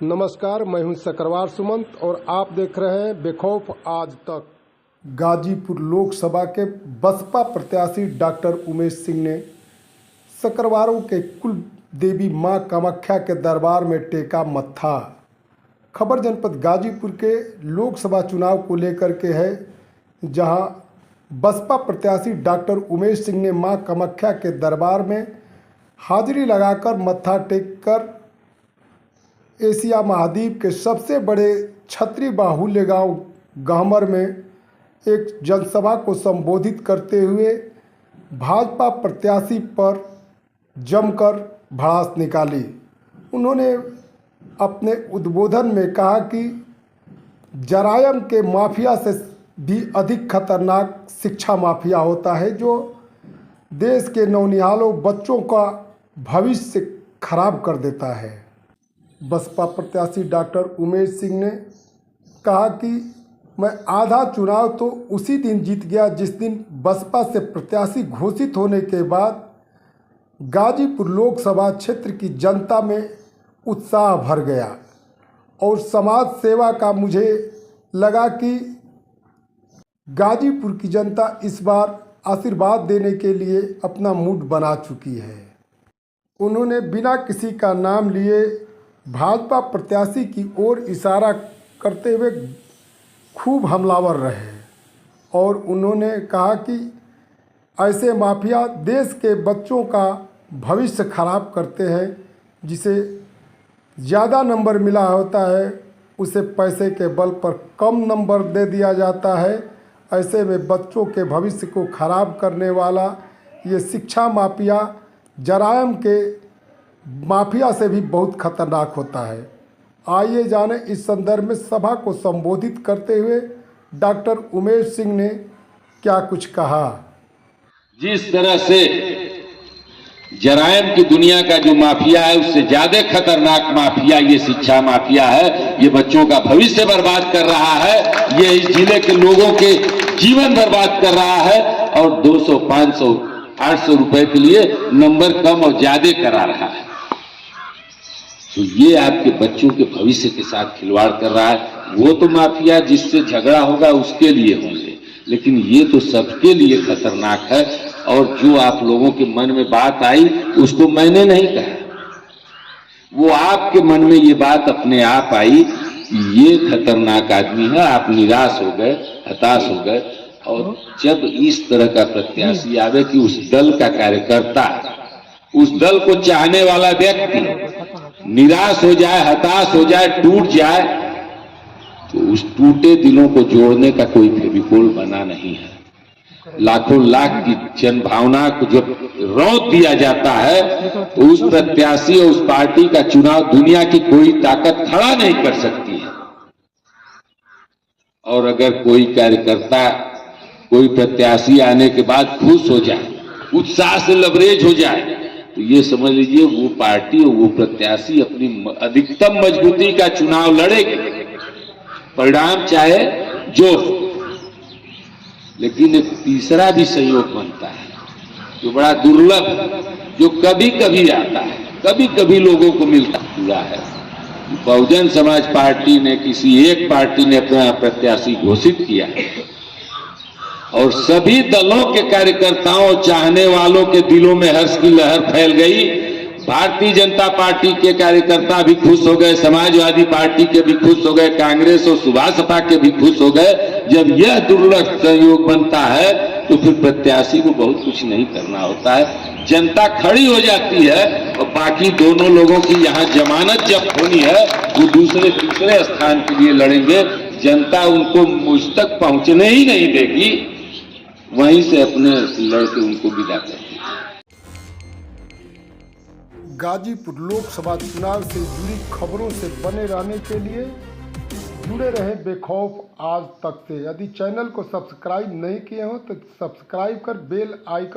नमस्कार, मैं हूं सकरवार सुमंत और आप देख रहे हैं बेखौफ आज तक। गाजीपुर लोकसभा के बसपा प्रत्याशी डॉक्टर उमेश सिंह ने सकरवारों के कुल देवी मां कामाख्या के दरबार में टेका मत्था। खबर जनपद गाजीपुर के लोकसभा चुनाव को लेकर के है, जहां बसपा प्रत्याशी डॉक्टर उमेश सिंह ने मां कामाख्या के दरबार में हाजिरी लगाकर मत्था टेक कर एशिया महाद्वीप के सबसे बड़े छतरी बाहुल्य गांव गाहमर में एक जनसभा को संबोधित करते हुए भाजपा प्रत्याशी पर जमकर भड़ास निकाली। उन्होंने अपने उद्बोधन में कहा कि जरायम के माफिया से भी अधिक खतरनाक शिक्षा माफिया होता है, जो देश के नौनिहालों बच्चों का भविष्य खराब कर देता है। बसपा प्रत्याशी डॉक्टर उमेश सिंह ने कहा कि मैं आधा चुनाव तो उसी दिन जीत गया जिस दिन बसपा से प्रत्याशी घोषित होने के बाद गाजीपुर लोकसभा क्षेत्र की जनता में उत्साह भर गया और समाज सेवा का मुझे लगा कि गाजीपुर की जनता इस बार आशीर्वाद देने के लिए अपना मूड बना चुकी है। उन्होंने बिना किसी का नाम लिए भाजपा प्रत्याशी की ओर इशारा करते हुए खूब हमलावर रहे और उन्होंने कहा कि ऐसे माफिया देश के बच्चों का भविष्य खराब करते हैं। जिसे ज़्यादा नंबर मिला होता है उसे पैसे के बल पर कम नंबर दे दिया जाता है। ऐसे में बच्चों के भविष्य को खराब करने वाला ये शिक्षा माफिया जरायम के माफिया से भी बहुत खतरनाक होता है। आइए जाने इस संदर्भ में सभा को संबोधित करते हुए डॉक्टर उमेश सिंह ने क्या कुछ कहा। जिस तरह से जरायम की दुनिया का जो माफिया है उससे ज्यादा खतरनाक माफिया ये शिक्षा माफिया है। ये बच्चों का भविष्य बर्बाद कर रहा है, ये इस जिले के लोगों के जीवन बर्बाद कर रहा है और 200, 500, 800 रुपए के लिए नंबर कम और ज्यादा करा रहा है। तो ये आपके बच्चों के भविष्य के साथ खिलवाड़ कर रहा है। वो तो माफिया जिससे झगड़ा होगा उसके लिए होंगे, लेकिन ये तो सबके लिए खतरनाक है। और जो आप लोगों के मन में बात आई उसको मैंने नहीं कहा, वो आपके मन में ये बात अपने आप आई कि ये खतरनाक आदमी है। आप निराश हो गए, हताश हो गए। और जब इस तरह का प्रत्याशी आवे कि उस दल का कार्यकर्ता, उस दल को चाहने वाला व्यक्ति निराश हो जाए, हताश हो जाए, टूट जाए, तो उस टूटे दिलों को जोड़ने का कोई फेविकोल बना नहीं है। लाखों लाख की जन भावना को जब रौंद दिया जाता है तो उस प्रत्याशी और उस पार्टी का चुनाव दुनिया की कोई ताकत खड़ा नहीं कर सकती है। और अगर कोई कार्यकर्ता, कोई प्रत्याशी आने के बाद खुश हो जाए, उत्साह से लबरेज हो जाए, तो ये समझ लीजिए वो पार्टी और वो प्रत्याशी अपनी अधिकतम मजबूती का चुनाव लड़ेगी, परिणाम चाहे जो हो। लेकिन एक तीसरा भी संयोग बनता है जो बड़ा दुर्लभ, जो कभी कभी आता है, कभी कभी लोगों को मिलता हुआ है। बहुजन समाज पार्टी ने, किसी एक पार्टी ने अपना प्रत्याशी घोषित किया है और सभी दलों के कार्यकर्ताओं, चाहने वालों के दिलों में हर्ष की लहर फैल गई। भारतीय जनता पार्टी के कार्यकर्ता भी खुश हो गए, समाजवादी पार्टी के भी खुश हो गए, कांग्रेस और सुभाषपा के भी खुश हो गए। जब यह दुर्लभ संयोग बनता है तो फिर प्रत्याशी को बहुत कुछ नहीं करना होता है, जनता खड़ी हो जाती है और बाकी दोनों लोगों की यहाँ जमानत जब होनी है वो दूसरे तीसरे स्थान के लिए लड़ेंगे। जनता उनको मुझ तक पहुंचने ही नहीं देगी, वहीं से अपने लड़के उनको विदा करेगी। गाजीपुर लोकसभा चुनाव से जुड़ी खबरों से बने रहने के लिए जुड़े रहें बेखौफ आज तक से। यदि चैनल को सब्सक्राइब नहीं किए हो तो सब्सक्राइब कर बेल आइकन